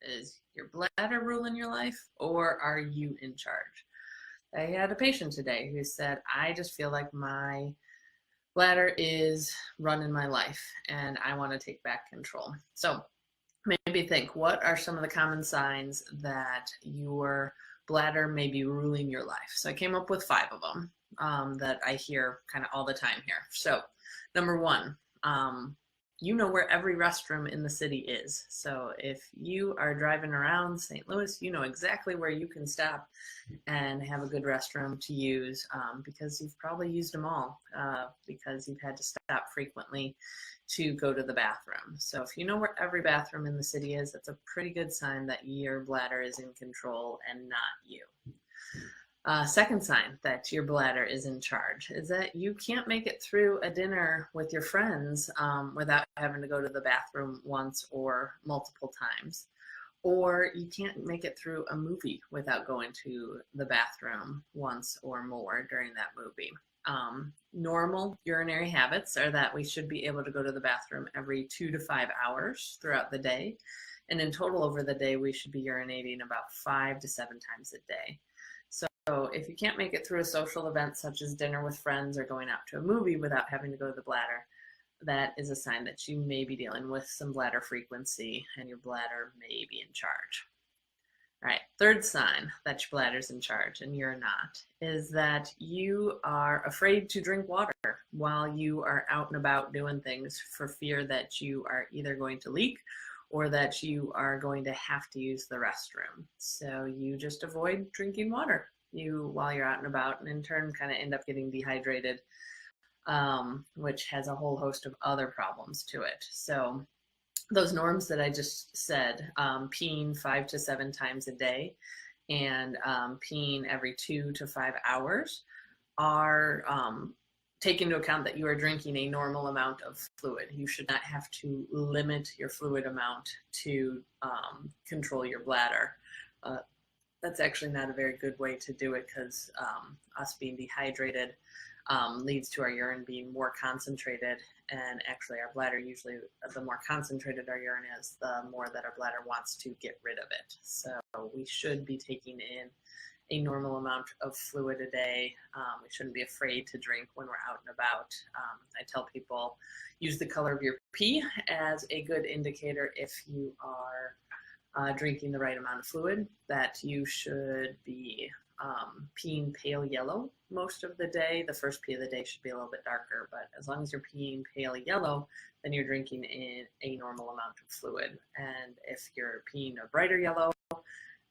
Is your bladder ruling your life, or are you in charge? I had a patient today who said, I just feel like my bladder is running my life and I want to take back control. So maybe think, what are some of the common signs that your bladder may be ruling your life? So I came up with 5 of them that I hear kind of all the time here. So number 1, you know where every restroom in the city is. So if you are driving around St. Louis, you know exactly where you can stop and have a good restroom to use, because you've probably used them all, because you've had to stop frequently to go to the bathroom. So if you know where every bathroom in the city is, that's a pretty good sign that your bladder is in control and not you. Second sign that your bladder is in charge is that you can't make it through a dinner with your friends without having to go to the bathroom once or multiple times. Or you can't make it through a movie without going to the bathroom once or more during that movie. Normal urinary habits are that we should be able to go to the bathroom every 2 to 5 hours throughout the day. And in total over the day, we should be urinating about 5 to 7 times a day. So if you can't make it through a social event such as dinner with friends or going out to a movie without having to go to the bladder, that is a sign that you may be dealing with some bladder frequency and your bladder may be in charge. All right, third sign that your bladder's in charge and you're not is that you are afraid to drink water while you are out and about doing things for fear that you are either going to leak or that you are going to have to use the restroom. So you just avoid drinking water while you're out and about, and in turn kind of end up getting dehydrated, which has a whole host of other problems to it. So those norms that I just said, peeing 5 to 7 times a day and peeing every 2 to 5 hours, are take into account that you are drinking a normal amount of fluid. You should not have to limit your fluid amount to control your bladder. That's actually not a very good way to do it, because us being dehydrated leads to our urine being more concentrated, and actually our bladder, usually the more concentrated our urine is, the more that our bladder wants to get rid of it. So we should be taking in a normal amount of fluid a day. We shouldn't be afraid to drink when we're out and about. I tell people, use the color of your pee as a good indicator if you are drinking the right amount of fluid, that you should be peeing pale yellow most of the day. The first pee of the day should be a little bit darker, but as long as you're peeing pale yellow, then you're drinking in a normal amount of fluid. And if you're peeing a brighter yellow,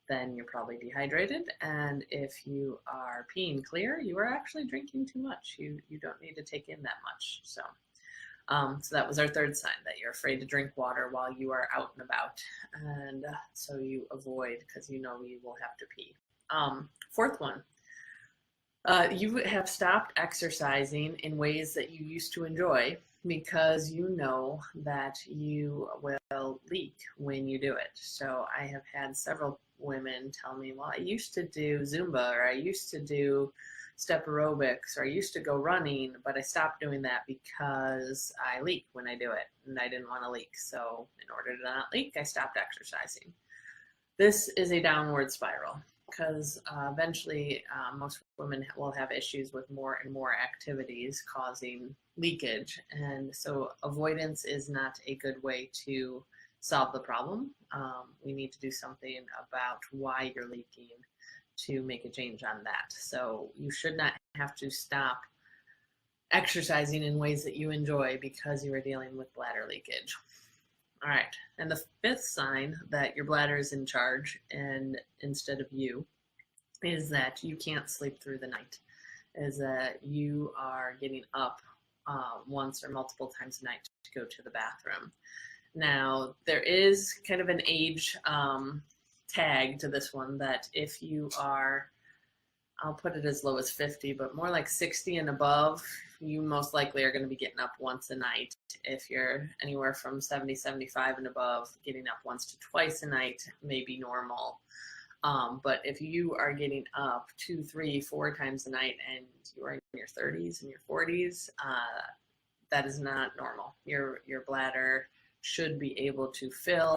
then you're probably dehydrated. And if you are peeing clear, you are actually drinking too much. You don't need to take in that much. So that was our third sign, that you're afraid to drink water while you are out and about. And so you avoid, because you know you will have to pee. Fourth one, you have stopped exercising in ways that you used to enjoy because you know that you will leak when you do it. So I have had several women tell me, well, I used to do Zumba, or I used to do step aerobics, or I used to go running, but I stopped doing that because I leak when I do it, and I didn't want to leak. So in order to not leak, I stopped exercising. This is a downward spiral, because eventually most women will have issues with more and more activities causing leakage. And so avoidance is not a good way to solve the problem. We need to do something about why you're leaking to make a change on that. So you should not have to stop exercising in ways that you enjoy because you are dealing with bladder leakage. All right, and the fifth sign that your bladder is in charge and instead of you is that you can't sleep through the night, is that you are getting up once or multiple times a night to go to the bathroom. Now, there is kind of an age tag to this one, that if you are, I'll put it as low as 50, but more like 60 and above, you most likely are going to be getting up once a night. If you're anywhere from 70, 75 and above, getting up once to twice a night may be normal. But if you are getting up 2, 3, 4 times a night and you are in your 30s and your 40s, that is not normal. Your bladder should be able to fill,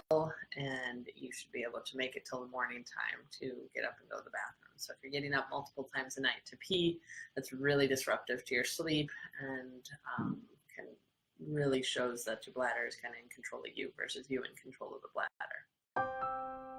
and you should be able to make it till the morning time to get up and go to the bathroom. So if you're getting up multiple times a night to pee, that's really disruptive to your sleep, and can really shows that your bladder is kind of in control of you versus you in control of the bladder.